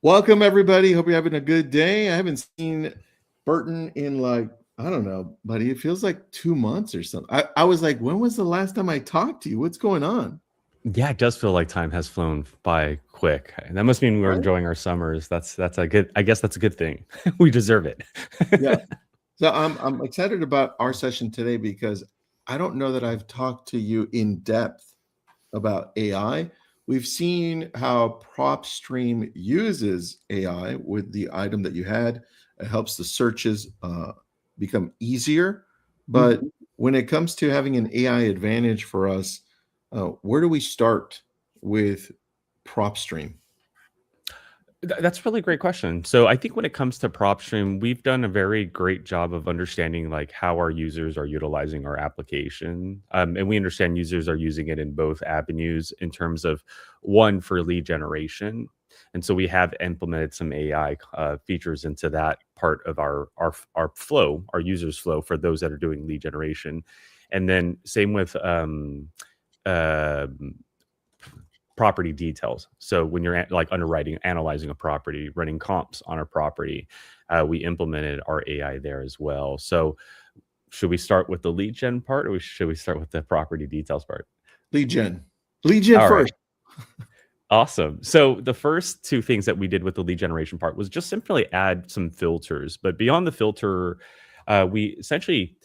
Welcome, everybody. Hope you're having a good day. I haven't seen Burton in I don't know, buddy. It feels like 2 months or something. I was like, when was the last time I talked to you? What's going on? Yeah, it does feel like time has flown by quick. And that must mean we're Right? enjoying our summers. That's a good. I guess that's a good thing. We deserve it. Yeah. So I'm excited about our session today because I don't know that I've talked to you in depth about AI. We've seen how PropStream uses AI with the item that you had. It helps the searches become easier. But Mhm. when it comes to having an AI advantage for us, where do we start with PropStream? That's a really great question. So I think when it comes to PropStream, we've done a very great job of understanding like how our users are utilizing our application, and we understand users are using it in both avenues in terms of one for lead generation, and so we have implemented some AI features into that part of our flow, our users flow for those that are doing lead generation, and then same with um property details. So when you're like underwriting, analyzing a property, running comps on a property, we implemented our AI there as well. So should we start with the lead gen part, or should we start with the property details part? Lead gen. Lead gen All right. first. Awesome. So the first two things that we did with the lead generation part was just simply add some filters. But beyond the filter, we essentially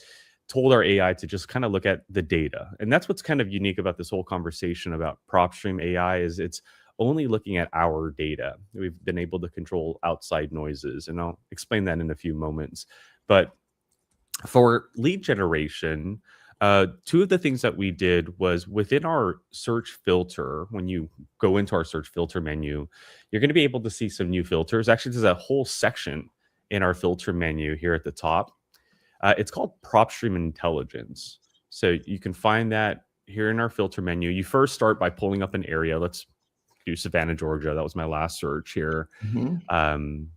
told our AI to just kind of look at the data. And that's what's kind of unique about this whole conversation about PropStream AI is it's only looking at our data. We've been able to control outside noises, and I'll explain that in a few moments. But for lead generation, two of the things that we did was within our search filter. When you go into our search filter menu, you're going to be able to see some new filters. Actually, there's a whole section in our filter menu here at the top. It's called PropStream Intelligence. So you can find that here in our filter menu. You first start by pulling up an area. Let's do Savannah, Georgia. That was my last search here. Mhm.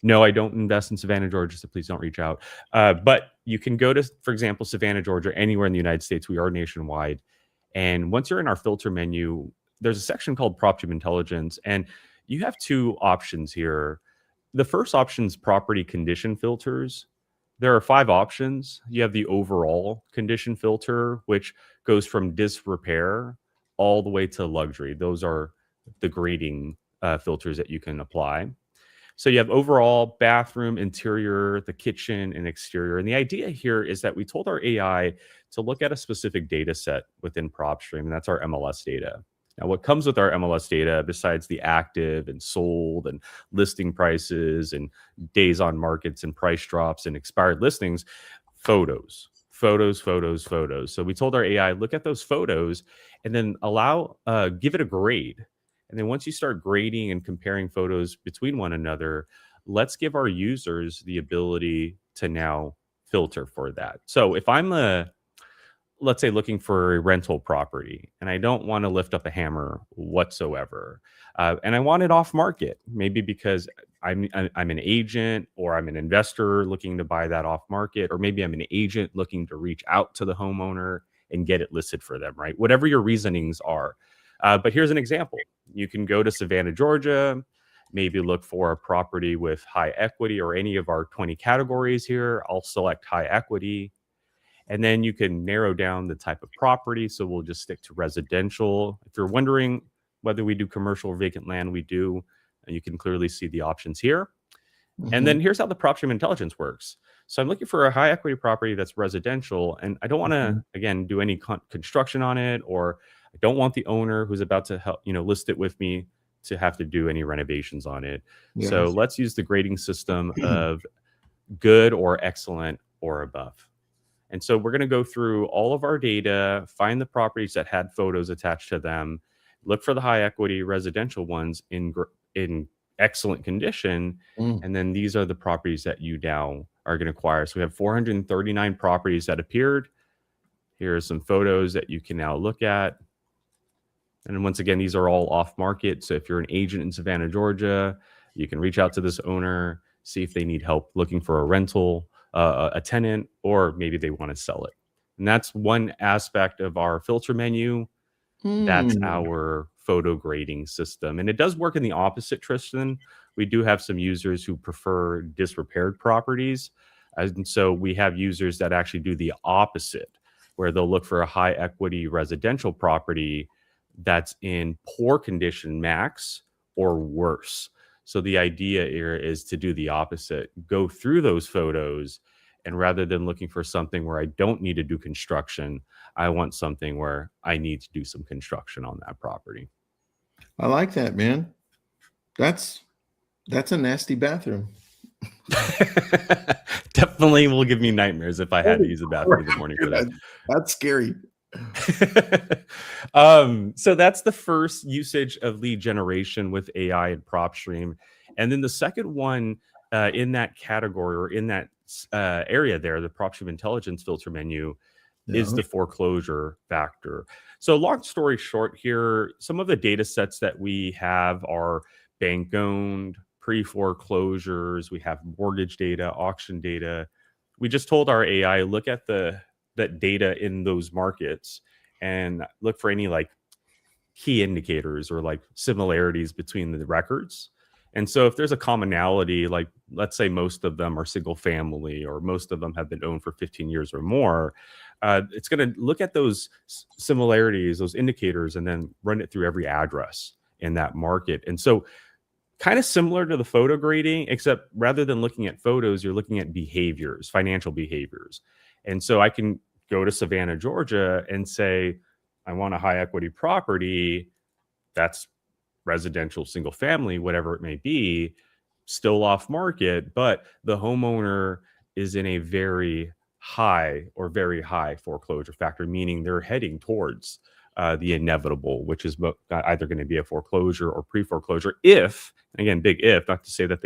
No, I don't invest in Savannah, Georgia, so please don't reach out. But you can go to, for example, Savannah, Georgia, anywhere in the United States. We are nationwide. And once you're in our filter menu, there's a section called PropStream Intelligence. And you have two options here. The first option is property condition filters. There are 5 options. You have the overall condition filter, which goes from disrepair all the way to luxury. Those are the grading filters that you can apply. So you have overall, bathroom, interior, the kitchen, and exterior. And the idea here is that we told our AI to look at a specific data set within PropStream, and that's our MLS data. Now, what comes with our MLS data, besides the active and sold and listing prices and days on markets and price drops and expired listings, photos, photos, photos, photos. So we told our AI, look at those photos and then give it a grade. And then once you start grading and comparing photos between one another, let's give our users the ability to now filter for that. So if I'm let's say looking for a rental property and I don't want to lift up a hammer whatsoever, and I want it off market, maybe because I'm an agent or I'm an investor looking to buy that off market, or maybe I'm an agent looking to reach out to the homeowner and get it listed for them, right? Whatever your reasonings are. But here's an example. You can go to Savannah, Georgia, maybe look for a property with high equity or any of our 20 categories here. I'll select high equity. And then you can narrow down the type of property. So we'll just stick to residential. If you're wondering whether we do commercial or vacant land, we do. And you can clearly see the options here. And Mhm. then here's how the PropStream Intelligence works. So I'm looking for a high equity property that's residential, and I don't want to, Mhm. again, do any construction on it, or I don't want the owner who's about to help, list it with me to have to do any renovations on it. So Yes. let's use the grading system of good or excellent or above. And so we're going to go through all of our data, find the properties that had photos attached to them, look for the high equity residential ones in excellent condition, Mm. and then these are the properties that you now are going to acquire. So we have 439 properties that appeared. Here are some photos that you can now look at. And once again, these are all off market. So if you're an agent in Savannah, Georgia, you can reach out to this owner, see if they need help looking for a rental, a tenant, or maybe they want to sell it. And that's one aspect of our filter menu. That's Mm. our photo grading system. And it does work in the opposite, Tristan. We do have some users who prefer disrepaired properties. And so we have users that actually do the opposite, where they'll look for a high equity residential property that's in poor condition max or worse. So the idea here is to do the opposite, go through those photos, and rather than looking for something where I don't need to do construction, I want something where I need to do some construction on that property. I like that, man. That's a nasty bathroom. Definitely will give me nightmares if I had to use the bathroom in the morning for that. That's scary. So that's the first usage of lead generation with AI and PropStream. And then the second one in that category, or in that area there, the PropStream intelligence filter menu, is the foreclosure factor. So long story short here, some of the data sets that we have are bank owned, pre-foreclosures, we have mortgage data, auction data. We just told our AI, look at that data in those markets and look for any like key indicators or like similarities between the records. And so if there's a commonality, like let's say most of them are single family, or most of them have been owned for 15 years or more, it's going to look at those similarities, those indicators, and then run it through every address in that market. And so kind of similar to the photo grading, except rather than looking at photos, you're looking at behaviors, financial behaviors. And so I can go to Savannah, Georgia and say, I want a high equity property that's residential, single family, whatever it may be, still off market, but the homeowner is in a very high foreclosure factor, meaning they're heading towards the inevitable, which is either going to be a foreclosure or pre-foreclosure. If, again, big if, not to say that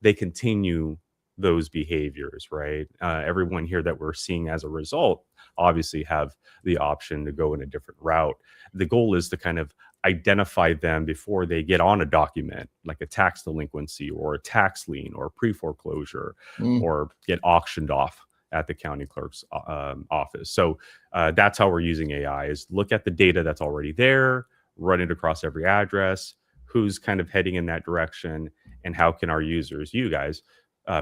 they continue those behaviors, right? Everyone here that we're seeing as a result obviously have the option to go in a different route. The goal is to kind of identify them before they get on a document, like a tax delinquency or a tax lien or pre-foreclosure, or get auctioned off at the county clerk's office. So that's how we're using AI, is look at the data that's already there, run it across every address, who's kind of heading in that direction, and how can our users, you guys,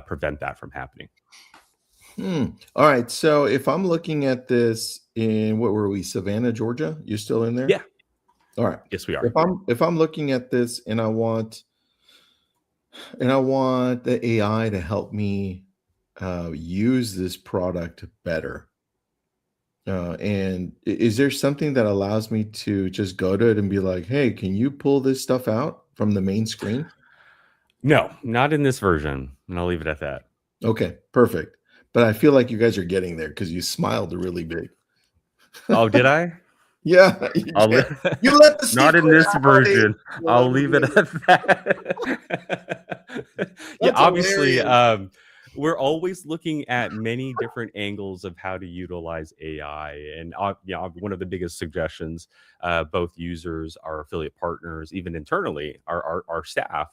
prevent that from happening. All right. So if I'm looking at this in, what were we, Savannah, Georgia? You're still in there? Yeah. All right. Yes, we are. If I'm looking at this and I want the AI to help me use this product better, and is there something that allows me to just go to it and be like, hey, can you pull this stuff out from the main screen? No, not in this version. And I'll leave it at that. Okay, perfect. But I feel like you guys are getting there because you smiled really big. Oh, did I? Yeah. You let the not in this version. I'll leave it at that. Yeah, obviously, we're always looking at many different angles of how to utilize AI. And one of the biggest suggestions, both users, our affiliate partners, even internally, our staff,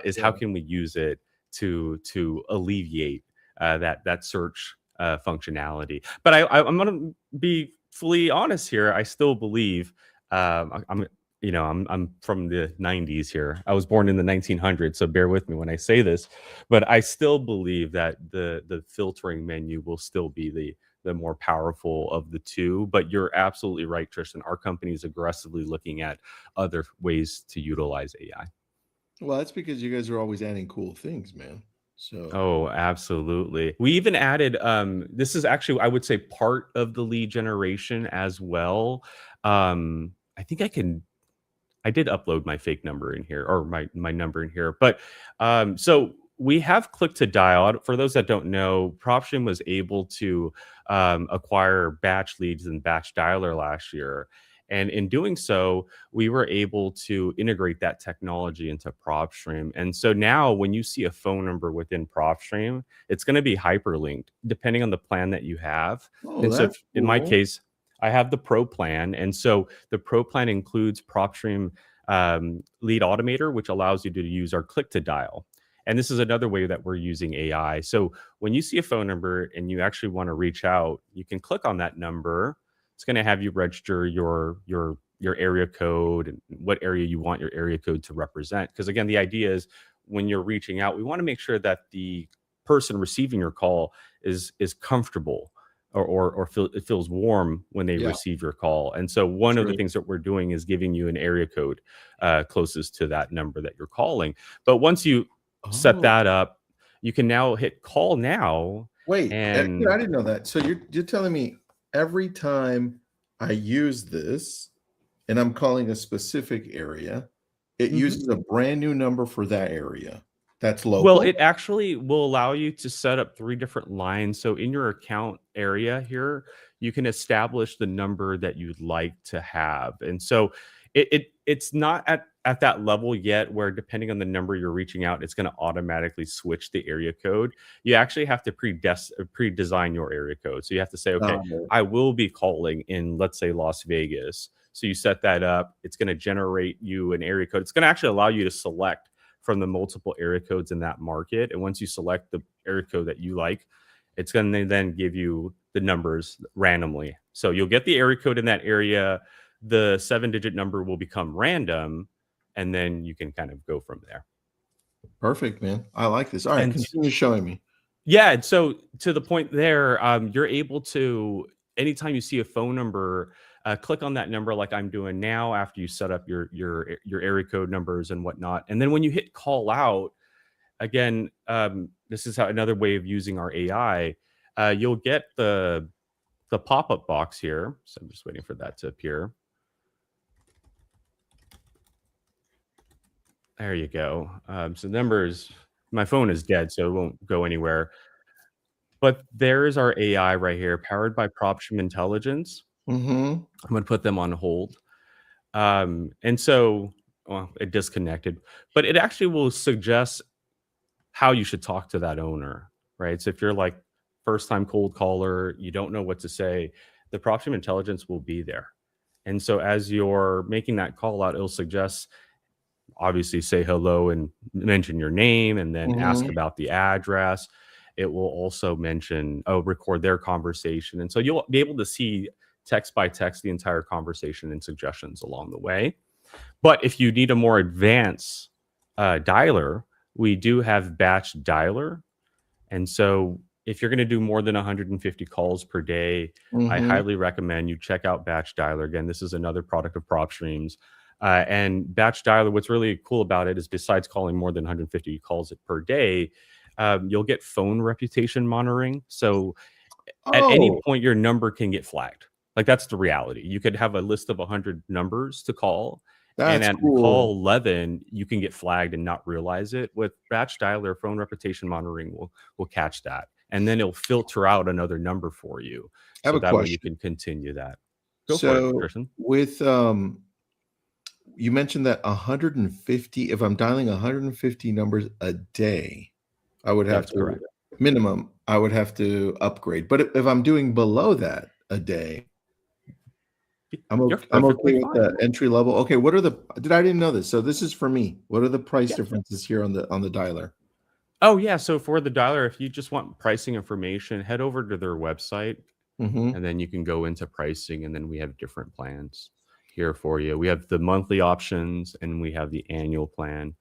is how can we use it to alleviate that search functionality. But I'm going to be fully honest here. I still believe I'm from the 90s here. I was born in the 1900s, so bear with me when I say this. But I still believe that the filtering menu will still be the more powerful of the two. But you're absolutely right, Tristan. Our company is aggressively looking at other ways to utilize AI. Well, that's because you guys are always adding cool things, man. So oh, absolutely. We even added this is actually, I would say, part of the lead generation as well. I think I did upload my fake number in here, or my number in here. But so we have click to dial. For those that don't know, PropStream was able to acquire batch leads and batch dialer last year. And in doing so, we were able to integrate that technology into PropStream. And so now when you see a phone number within PropStream, it's going to be hyperlinked depending on the plan that you have. And so in my case, I have the Pro plan. And so the Pro plan includes PropStream Lead Automator, which allows you to use our click to dial. And this is another way that we're using AI. So when you see a phone number and you actually want to reach out, you can click on that number. It's going to have you register your your area code and what area you want your area code to represent. Because again, the idea is when you're reaching out, we want to make sure that the person receiving your call is comfortable it feels warm when they Yeah, receive your call. And so one of the true. things that we're doing is giving you an area code closest to that number that you're calling. But once you set Oh, that up, you can now hit call now. wait, yeah, I And didn't know that. So you're telling me every time I use this and I'm calling a specific area, it Mhm. uses a brand new number for that area. That's Well, local? it actually will allow you to set up 3 different lines. So in your account area here, you can establish the number that you'd like to have. And so it's not at that level yet where depending on the number you're reaching out, it's gonna automatically switch the area code. You actually have to pre-design your area code. So you have to say, "Okay, Got it. I will be calling in, let's say, Las Vegas." So you set that up. It's gonna generate you an area code. It's gonna actually allow you to select from the multiple area codes in that market. And once you select the area code that you like, it's going to then give you the numbers randomly. So you'll get the area code in that area. The 7-digit number will become random, and then you can kind of go from there. Perfect, man. I like this. All right, And continue showing me. yeah, and so to the point there, you're able to anytime you see a phone number, click on that number like I'm doing now after you set up your area code numbers and whatnot. And then when you hit call out, again, this is how another way of using our AI. You'll get the pop up box here. So I'm just waiting for that to appear. There you go. So numbers. My phone is dead, so it won't go anywhere. But there is our AI right here, powered by PropStream Intelligence. Mhm. I'm going to put them on hold. And so, well, it disconnected, but it actually will suggest how you should talk to that owner, right? So if you're like first time cold caller, you don't know what to say, the PropStream Intelligence will be there. And so as you're making that call out, it'll suggest obviously say hello and mention your name and then ask Mhm. about the address. It will also mention, record their conversation. And so you'll be able to see text by text the entire conversation and suggestions along the way. But if you need a more advanced dialer, we do have batch dialer. And so if you're going to do more than 150 calls per day, I Mhm. highly recommend you check out Batch Dialer. Again, this is another product of PropStreams. And Batch Dialer, what's really cool about it is besides calling more than 150 calls per day, you'll get phone reputation monitoring. So at any Oh, point, your number can get flagged. Like that's the reality. You could have a list of 100 numbers to call, and that's at cool. call 11, you can get flagged and not realize it. With batch dialer, phone reputation monitoring will catch that, and then it'll filter out another number for you, I have so a that way you question. can continue that. Go for it, So Tristan. with you mentioned that 150, if I'm dialing 150 numbers a day, I would have That's to correct. minimum, I would have to upgrade. But if I'm doing below that a day, You're I'm perfectly okay with fine. the entry level. Okay, what are the I didn't know this. So this is for me. What are the price Yeah. differences here on the dialer? Oh yeah. So for the dialer, if you just want pricing information, head over to their website Mhm. and then you can go into pricing and then we have different plans here for you. We have the monthly options and we have the annual plan.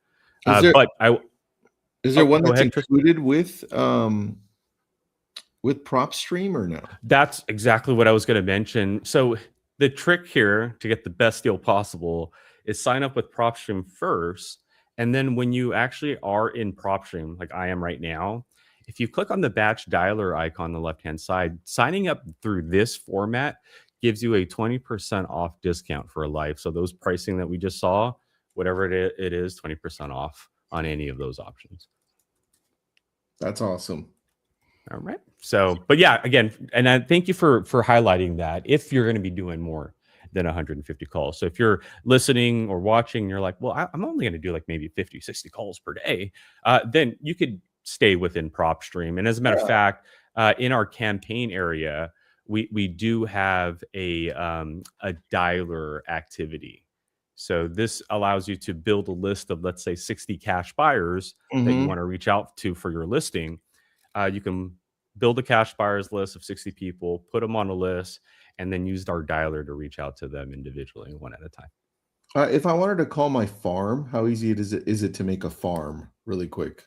Is there But I is there oh, one go that's ahead, Tristan. included with PropStream or no? That's exactly what I was going to mention. So the trick here to get the best deal possible is sign up with PropStream first, and then when you actually are in PropStream, like I am right now, if you click on the batch dialer icon on the left-hand side, signing up through this format gives you a 20% off discount for life. So those pricing that we just saw, whatever it is 20% off on any of those options. That's awesome. All right. So, but yeah, again, and I thank you for highlighting that. If you're going to be doing more than 150 calls, so if you're listening or watching, and you're like, well, I'm only going to do like maybe 50, 60 calls per day, then you could stay within PropStream. And as a matter of Yeah. fact, in our campaign area, we do have a dialer activity. So this allows you to build a list of let's say 60 cash buyers that you Mhm. want to reach out to for your listing. You can build a cash buyers list of 60 people, put them on a list, and then used our dialer to reach out to them individually, one at a time. If I wanted to call my farm, how easy is it to make a farm really quick?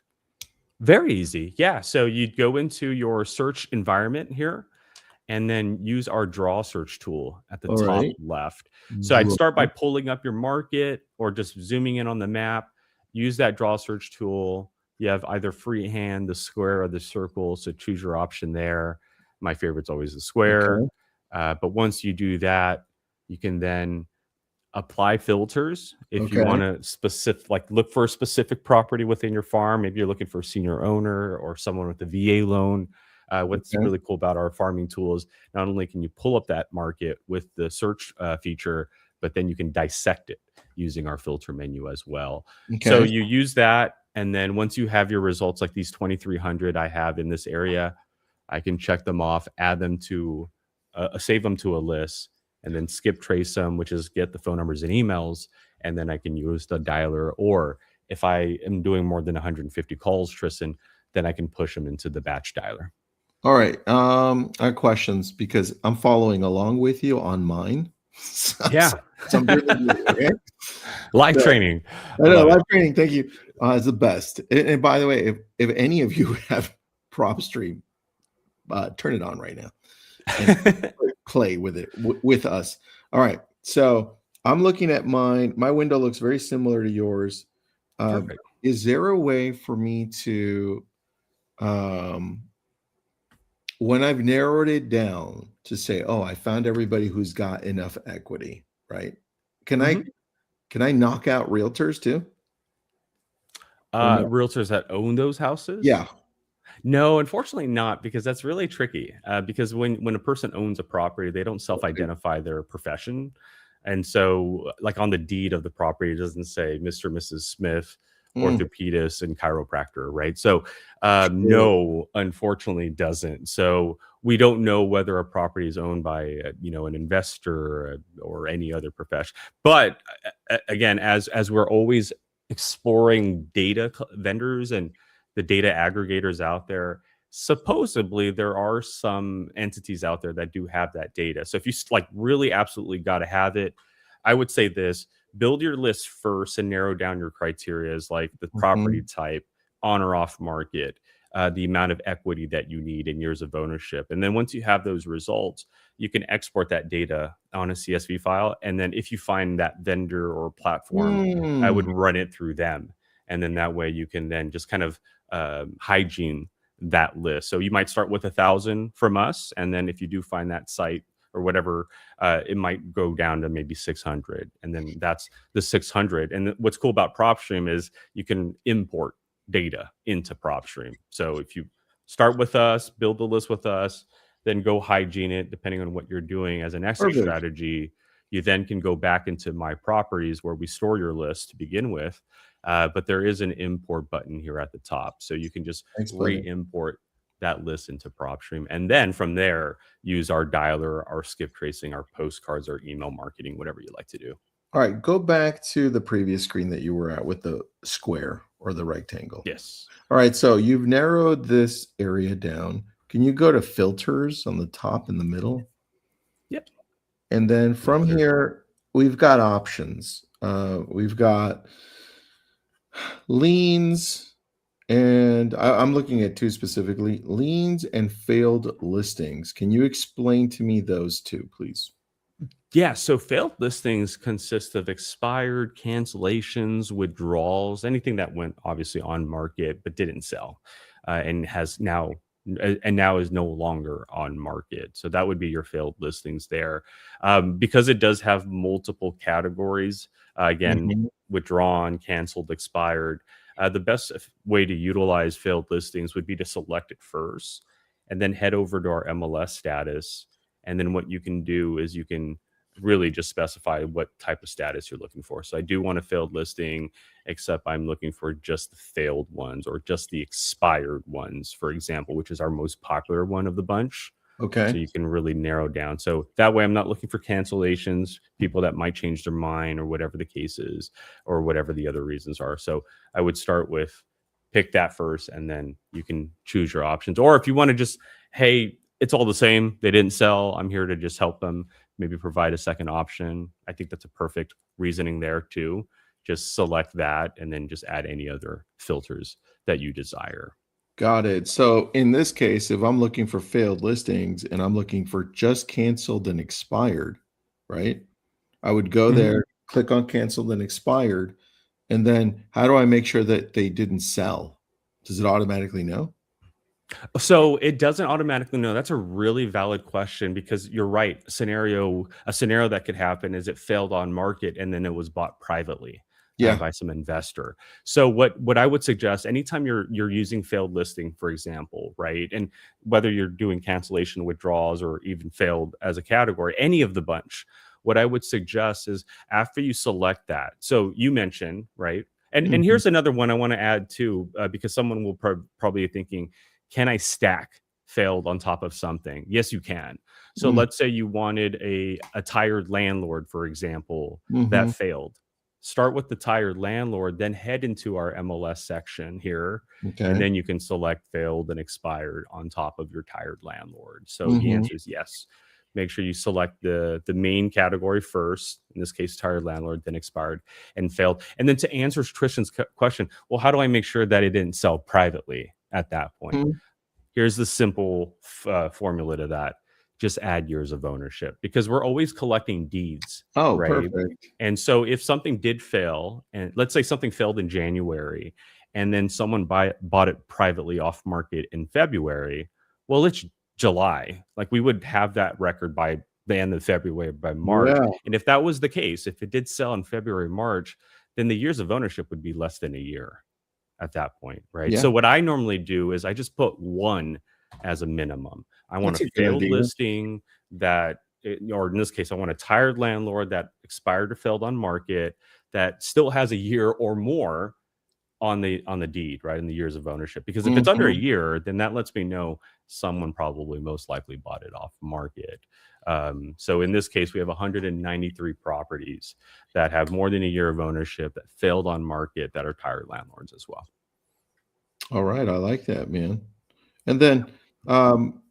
Very easy. Yeah. So you'd go into your search environment here and then use our draw search tool at the All top right. left. So I'd Draw. start by pulling up your market or just zooming in on the map. Use that draw search tool. You have either freehand, the square, or the circle. So choose your option there. My favorite's always the square. Okay. But once you do that, you can then apply filters if you Okay. want to specific like look for a specific property within your farm. Maybe you're looking for a senior owner or someone with a VA loan. What's Okay. really cool about our farming tool is not only can you pull up that market with the search feature, but then you can dissect it using our filter menu as well. So Okay. you use that, and then once you have your results, like these 2,300 I have in this area, I can check them off, add them to save them to a list, and then skip trace them, which is get the phone numbers and emails, and then I can use the dialer. Or if I am doing more than 150 calls, Tristan, then I can push them into the batch dialer. All right. I have questions because I'm following along with you on mine. Yeah. So I'm really okay. Live So, training. I I know love live training. Thank you. It's the best. And by the way, if any of you have PropStream, turn it on right now and it. play with it with us. All right. So I'm looking at mine. My window looks very similar to yours. Perfect. Is there a way for me to, um, when I've narrowed it down to say, oh, I found everybody who's got enough equity, right? Can I Mhm. can I knock out realtors too? Or no? Realtors that own those houses? Yeah. No, unfortunately not, because that's really tricky. Because when a person owns a property, they don't Right. self-identify their profession, and so like on the deed of the property, it doesn't say Mr. and Mrs. Smith, Mm, orthopedist and chiropractor, right? So true. no, unfortunately, doesn't. So we don't know whether a property is owned by an investor or any other profession. But again, as we're always exploring data vendors and the data aggregators out there, supposedly there are some entities out there that do have that data. So if you like really absolutely got to have it, I would say this: build your list first and narrow down your criteria, like the property Mhm. type, on or off market, the amount of equity that you need in years of ownership. And then once you have those results, you can export that data on a CSV file. And then if you find that vendor or platform, I would Mm. run it through them. And then that way you can then just kind of hygiene that list. So you might start with 1,000 from us, and then if you do find that site or whatever, it might go down to maybe 600, and then that's the 600. And what's cool about PropStream is you can import data into PropStream. So if you start with us, build the list with us, then go hygiene it, depending on what you're doing as an exit Perfect. strategy. You then can go back into my properties where we store your list to begin with, but there is an import button here at the top. So you can just Thanks, buddy. re-import that list into PropStream. And then from there, use our dialer, our skip tracing, our postcards, our email marketing, whatever you like to do. All right, go back to the previous screen that you were at with the square or the rectangle. Yes. All right, so you've narrowed this area down. Can you go to filters on the top in the middle? Yep. And then from Filters. here, we've got options. We've got liens, and I'm looking at two specifically, liens and failed listings. Can you explain to me those two, please? Yeah, so failed listings consist of expired cancellations, withdrawals, anything that went obviously on market but didn't sell, and has now and now is no longer on market. So that would be your failed listings there, because it does have multiple categories. Again, Mhm. withdrawn, canceled, expired. The best way to utilize failed listings would be to select it first, and then head over to our MLS status. And then what you can do is you can really just specify what type of status you're looking for. So I do want a failed listing, except I'm looking for just the failed ones or just the expired ones, for example, which is our most popular one of the bunch. So Okay. you can really narrow down. So that way I'm not looking for cancellations, people that might change their mind or whatever the case is, or whatever the other reasons are. So I would start with pick that first, and then you can choose your options. Or if you want to just, hey, it's all the same. They didn't sell. I'm here to just help them, maybe provide a second option. I think that's a perfect reasoning there too. Just select that and then just add any other filters that you desire. Got it. So in this case, if I'm looking for failed listings and I'm looking for just canceled and expired, right? I would go Mhm. there, click on canceled and expired, and then how do I make sure that they didn't sell? Does it automatically know? So it doesn't automatically know. That's a really valid question because you're right. A scenario that could happen is it failed on market and then it was bought privately Yeah. by some investor. So what I would suggest, anytime you're using failed listing, for example, right, and whether you're doing cancellation withdrawals or even failed as a category, any of the bunch, what I would suggest is after you select that. So you mentioned right. And Mhm. here's another one I want to add too, because someone will probably be thinking, can I stack failed on top of something? Yes, you can. So Mm. let's say you wanted a tired landlord, for example, that Mhm. failed. Start with the tired landlord, then head into our MLS section here, and Okay. then you can select failed and expired on top of your tired landlord. So the Mhm. answer is yes. Make sure you select the main category first, in this case, tired landlord, then expired and failed. And then to answer Tristan's question, well, how do I make sure that it didn't sell privately at that point? Mhm. Here's the simple formula to that. Just add years of ownership because we're always collecting deeds, Oh, right? perfect. And so if something did fail, and let's say something failed in January, and then someone bought it privately off market in February, well, it's July. Like we would have that record by the end of February, by March. Yeah. And if that was the case, if it did sell in February, March, then the years of ownership would be less than a year at that point, right? Yeah. So what I normally do is I just put one as a minimum. I want a That's a good failed idea. listing or in this case, I want a tired landlord that expired or failed on market that still has a year or more on the deed, right? In the years of ownership. Because if it's under a Mhm. year, then that lets me know someone probably most likely bought it off market. So in this case, we have 193 properties that have more than a year of ownership that failed on market that are tired landlords as well. All right, I like that, man. And then, um,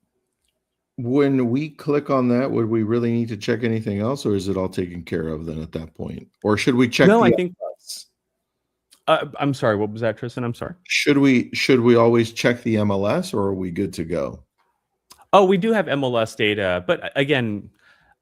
when we click on that, would we really need to check anything else, or is it all taken care of then at that point? Or should we check No, the I think MLS? I'm sorry, what was that, Tristan? I'm sorry. Should we always check the MLS, or are we good to go? Oh, we do have MLS data, but again,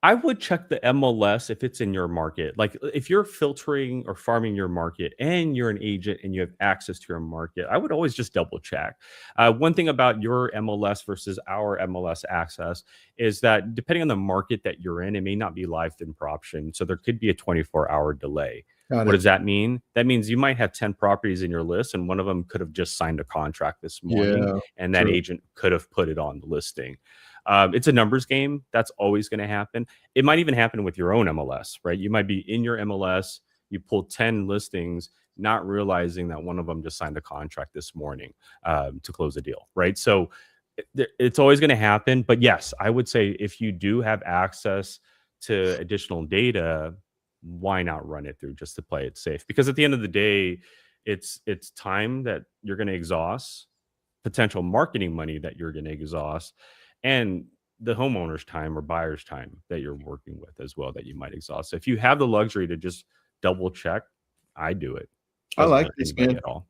I would check the MLS if it's in your market. Like if you're filtering or farming your market and you're an agent and you have access to your market, I would always just double check. One thing about your MLS versus our MLS access is that depending on the market that you're in, it may not be live in PropStream. So there could be a 24-hour delay. Got What it. does that mean? That means you might have 10 properties in your list and one of them could have just signed a contract this morning Yeah, and that true. agent could have put it on the listing. It's a numbers game. That's always going to happen. It might even happen with your own MLS, right? You might be in your MLS, you pull 10 listings, not realizing that one of them just signed a contract this morning to close a deal, right? So it's always going to happen. But yes, I would say if you do have access to additional data, why not run it through just to play it safe? Because at the end of the day, it's time that you're going to exhaust, potential marketing money that you're going to exhaust, and the homeowner's time or buyer's time that you're working with as well that you might exhaust. So if you have the luxury to just double check, I do it. I Doesn't like hurt this, anybody man. at all.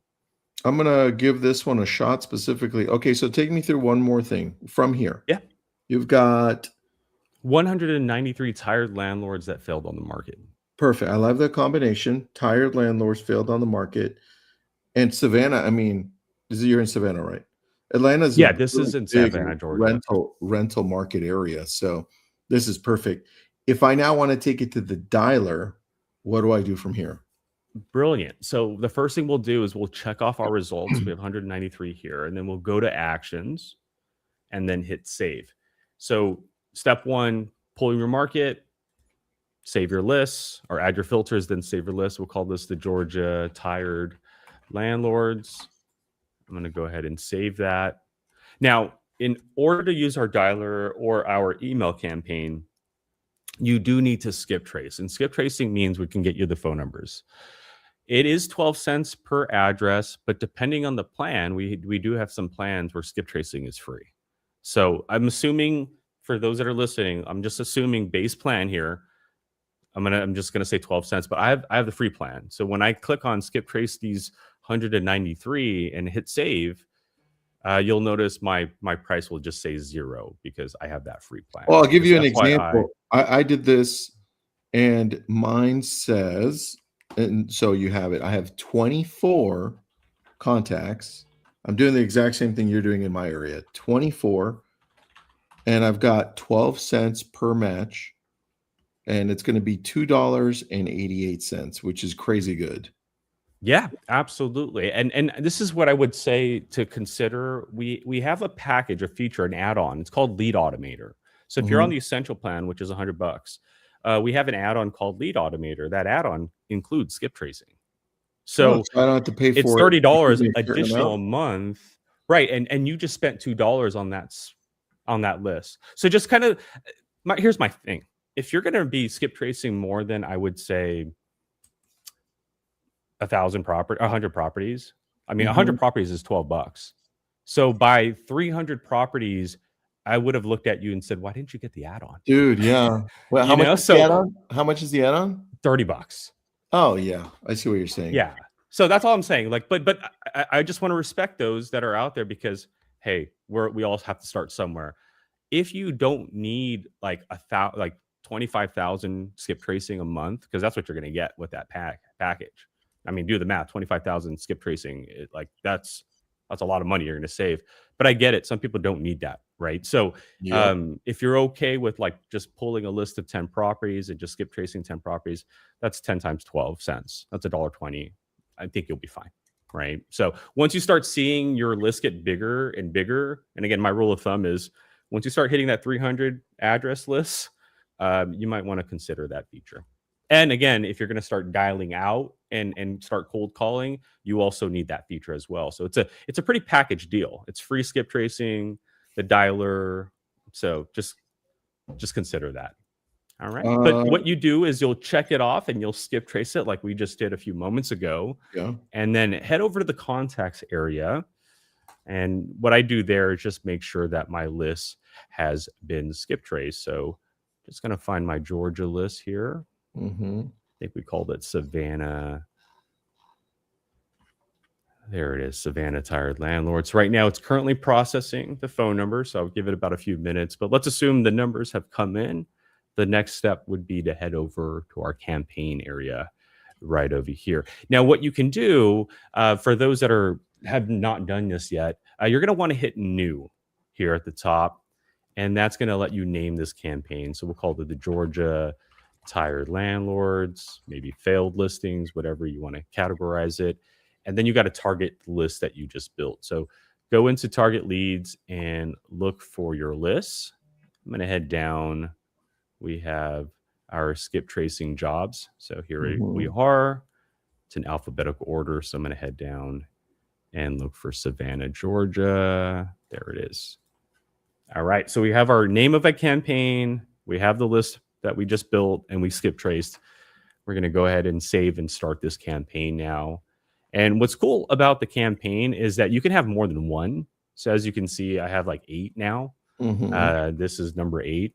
I'm gonna give this one a shot specifically. Okay, so take me through one more thing from here. Yeah. You've got 193 tired landlords that failed on the market. perfect. I love the combination. Tired landlords failed on the market. And Savannah, I mean, you're in Savannah, right? Atlanta's a Yeah, this really is in big Savannah, Georgia. rental market area, so this is perfect. If I now wanna take it to the dialer, what do I do from here? Brilliant. So the first thing we'll do is we'll check off our results. We have 193 here, and then we'll go to actions and then hit save. So step one, pull your market, save your lists or add your filters, then save your list. We'll call this the Georgia tired landlords. I'm going to go ahead and save that. Now, in order to use our dialer or our email campaign, you do need to skip trace. And skip tracing means we can get you the phone numbers. It is 12 cents per address, but depending on the plan, we do have some plans where skip tracing is free. So I'm assuming, for those that are listening, I'm just assuming base plan here. I'm just gonna say 12 cents, but I have the free plan. So when I click on skip trace these 193 and hit save, you'll notice my price will just say 0 because I have that free plan. Well, I'll give Just you an FYI. example. I did this, and mine says, and so you have it. I have 24 contacts. I'm doing the exact same thing you're doing in my area. 24, and I've got 12 cents per match, and it's going to be $2.88, which is crazy good. Yeah, absolutely. And this is what I would say to consider. We have a package, a feature, an add-on. It's called Lead Automator. So if you're on the essential plan, which is $100, we have an add-on called Lead Automator. That add-on includes skip tracing. So I don't have to pay it's for it. $30 A certain additional a amount. month, right? And you just spent $2 on that list. So just kind of here's my thing. If you're going to be skip tracing more than, I would say, 100 properties. I mean, 100 properties is $12. So by 300 properties, I would have looked at you and said, "Why didn't you get the add-on?" Dude, yeah. Well, how You much know, is the so add-on? How much is the add-on? $30. Oh, yeah. I see what you're saying. Yeah. So that's all I'm saying. Like, but I just want to respect those that are out there because, hey, we all have to start somewhere. If you don't need like 25,000 skip tracing a month, because that's what you're going to get with that package. I mean, do the math. 25,000 skip tracing, that's a lot of money you're going to save. But I get it. Some people don't need that, right? So if you're okay with like just pulling a list of 10 properties and just skip tracing 10 properties, that's 10 times 12 cents. That's $1.20. I think you'll be fine, right? So once you start seeing your list get bigger and bigger, and again, my rule of thumb is once you start hitting that 300 address list, you might want to consider that feature. And again, if you're going to start dialing out and start cold calling, you also need that feature as well. So it's a pretty packaged deal. It's free skip tracing, the dialer. So just consider that. All right. But what you do is you'll check it off and you'll skip trace it like we just did a few moments ago. Yeah. And then head over to the contacts area. And what I do there is just make sure that my list has been skip traced. So just going to find my Georgia list here. I think we called it Savannah. There it is, Savannah Tired Landlords. Right now, it's currently processing the phone number, so I'll give it about a few minutes. But let's assume the numbers have come in. The next step would be to head over to our campaign area right over here. Now, what you can do for those that have not done this yet, you're going to want to hit New here at the top, and that's going to let you name this campaign. So we'll call it the Georgia Tired Landlords, maybe failed listings, whatever you want to categorize it. And then you got to target the list that you just built. So go into target leads and look for your lists. I'm going to head down. We have our skip tracing jobs. So here we are. It's in alphabetical order. So I'm going to head down and look for Savannah, Georgia. There it is. All right. So we have our name of a campaign. We have the list that we just built and we skip traced. We're going to go ahead and save and start this campaign now. And what's cool about the campaign is that you can have more than one. So as you can see, I have like 8 now. This is number 8.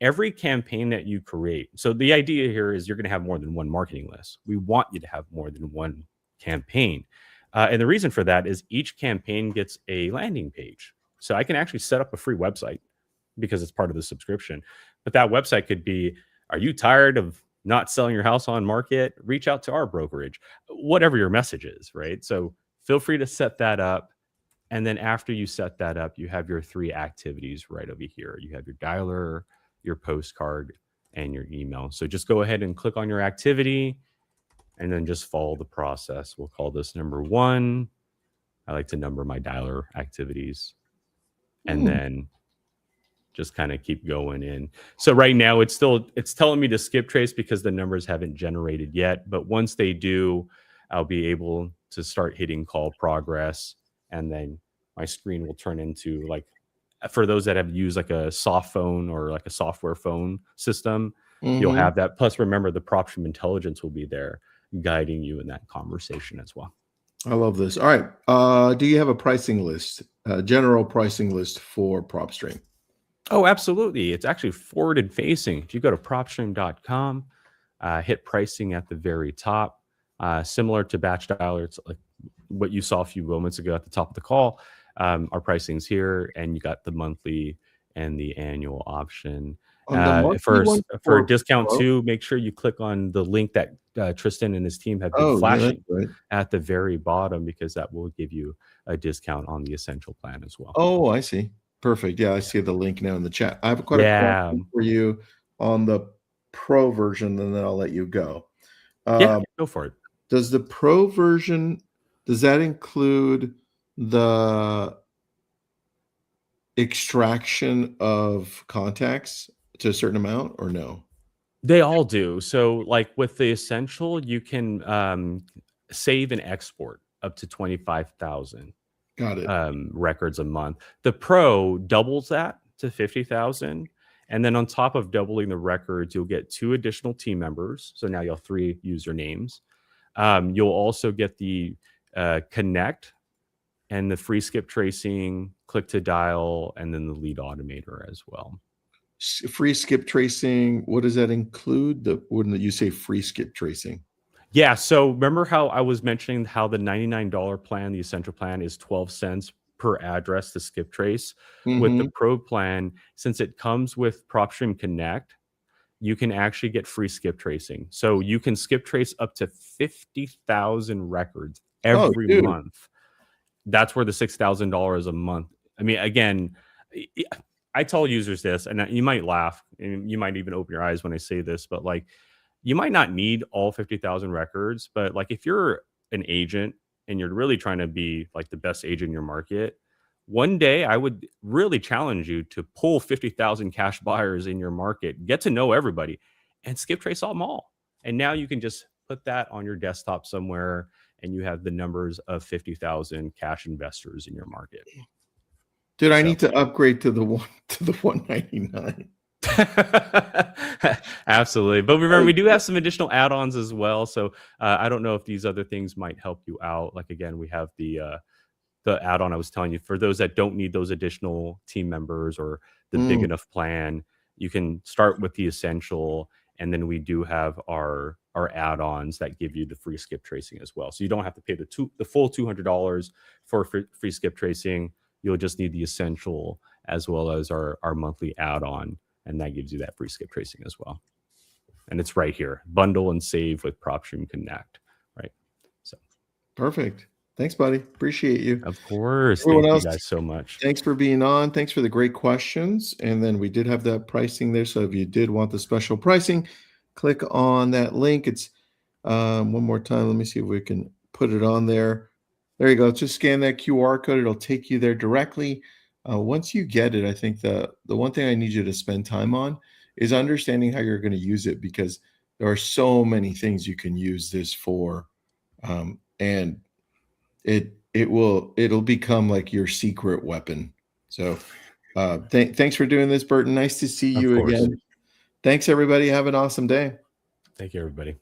Every campaign that you create. So the idea here is you're going to have more than one marketing list. We want you to have more than one campaign. And the reason for that is each campaign gets a landing page. So I can actually set up a free website because it's part of the subscription. But that website could be, are you tired of not selling your house on market? Reach out to our brokerage, whatever your message is, right? So feel free to set that up. And then after you set that up, you have your 3 activities right over here. You have your dialer, your postcard, and your email. So just go ahead and click on your activity and then just follow the process. We'll call this number 1. I like to number my dialer activities. And then just kind of keep going in. So right now it's telling me to skip trace because the numbers haven't generated yet. But once they do, I'll be able to start hitting call progress. And then my screen will turn into, like, for those that have used like a soft phone or like a software phone system, you'll have that. Plus, remember, the PropStream intelligence will be there guiding you in that conversation as well. I love this. All right. Do you have a pricing list general pricing list for PropStream? Oh, absolutely. It's actually forwarded facing. If you go to propstream.com, hit pricing at the very top, similar to Batch Dialer, it's like what you saw a few moments ago at the top of the call. Our pricing's here, and you got the monthly and the annual option. On the monthly For one for a for discount Pro? too, make sure you click on the link that Tristan and his team have been Oh, yeah, that's flashing right. at the very bottom, because that will give you a discount on the essential plan as well. Oh, I see. Perfect. Yeah, I see the link now in the chat. I have quite a Yeah. question for you on the Pro version, and then I'll let you go. Yeah, go for it. Does the Pro version, does that include the extraction of contacts to a certain amount or no? They all do. So, like with the essential, you can save and export up to 25,000 Got it. records a month. The Pro doubles that to 50,000. And then on top of doubling the records, you'll get 2 additional team members. So now you'll have 3 usernames. You'll also get the Connect and the free skip tracing, click to dial, and then the lead automator as well. Free skip tracing, what does that include? Wouldn't you say free skip tracing? Yeah. So remember how I was mentioning how the $99 plan, the essential plan, is 12 cents per address to skip trace? With the Mhm. Pro plan, since it comes with PropStream Connect, you can actually get free skip tracing. So you can skip trace up to 50,000 records Oh, every dude. month. That's where the $6,000 a month. I mean, again, I tell users this, and you might laugh, and you might even open your eyes when I say this, but like, you might not need all 50,000 records, but like if you're an agent and you're really trying to be like the best agent in your market, one day I would really challenge you to pull 50,000 cash buyers in your market, get to know everybody, and skip trace them all. And now you can just put that on your desktop somewhere, and you have the numbers of 50,000 cash investors in your market. Dude, I So need to upgrade to the 199. absolutely. But remember, we do have some additional add-ons as well. So I don't know if these other things might help you out. Like again, we have the add-on I was telling you for those that don't need those additional team members or the big Mm. enough plan. You can start with the essential, and then we do have our add-ons that give you the free skip tracing as well. So you don't have to pay the full $200 for free skip tracing. You'll just need the essential as well as our monthly add-on, and that gives you that free skip tracing as well. And it's right here, bundle and save with PropStream Connect, right? So Perfect. Thanks, buddy. Appreciate you. of course, Everyone thank you else, guys so much. thanks for being on. Thanks for the great questions. And then we did have that pricing there. So if you did want the special pricing, click on that link. It's one more time. Let me see if we can put it on there. There you go. Just scan that QR code. It'll take you there directly. Once you get it, I think the one thing I need you to spend time on is understanding how you're going to use it, because there are so many things you can use this for, and it'll become like your secret weapon. So thanks for doing this, Burton. Nice to see Of you course. again. Thanks, everybody. Have an awesome day. Thank you, everybody.